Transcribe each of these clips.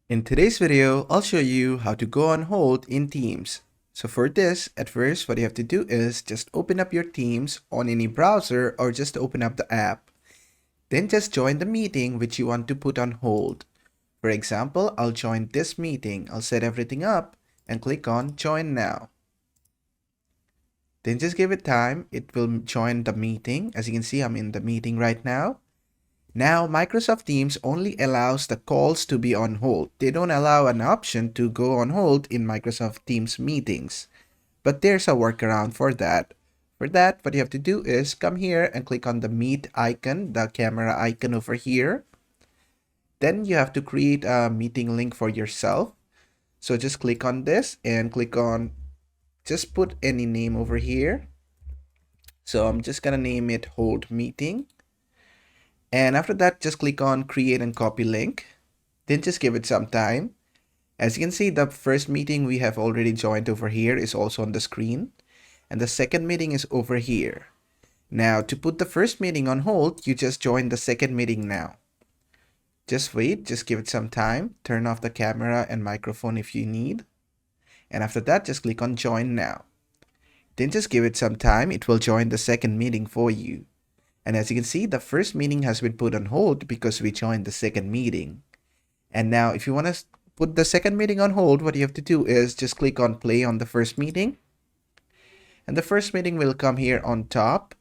In today's video, I'll show you how to go on hold in Teams. So for this, at first, what you have to do is just open up your Teams on any browser or just open up the app. Then just join the meeting which you want to put on hold. For example, I'll join this meeting. I'll set everything up and click on Join Now. Then just give it time. It will join the meeting. As you can see, I'm in the meeting right now. Now, Microsoft Teams only allows the calls to be on hold. They don't allow an option to go on hold in Microsoft Teams meetings. But there's a workaround for that. For that, what you have to do is come here and click on the Meet icon, the camera icon over here. Then you have to create a meeting link for yourself. So just click on this and click on, just put any name over here. So I'm just gonna name it Hold Meeting. And after that, just click on create and copy link. Then just give it some time. As you can see, the first meeting we have already joined over here is also on the screen. And the second meeting is over here. Now, to put the first meeting on hold, you just join the second meeting now. Just wait, just give it some time. Turn off the camera and microphone if you need. And after that, just click on join now. Then just give it some time. It will join the second meeting for you. And as you can see, the first meeting has been put on hold because we joined the second meeting. And now if you want to put the second meeting on hold, what you have to do is just click on play on the first meeting. And the first meeting will come here on top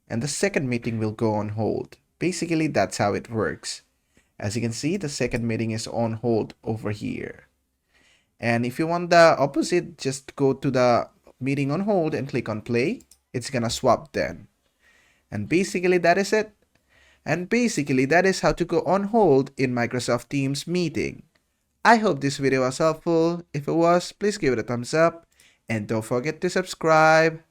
and the second meeting will go on hold. Basically, that's how it works. As you can see, the second meeting is on hold over here. And if you want the opposite, just go to the meeting on hold and click on play. It's gonna swap then. And basically that is it. And basically that is how to go on hold in Microsoft Teams meeting. I hope this video was helpful. If it was, please give it a thumbs up and don't forget to subscribe.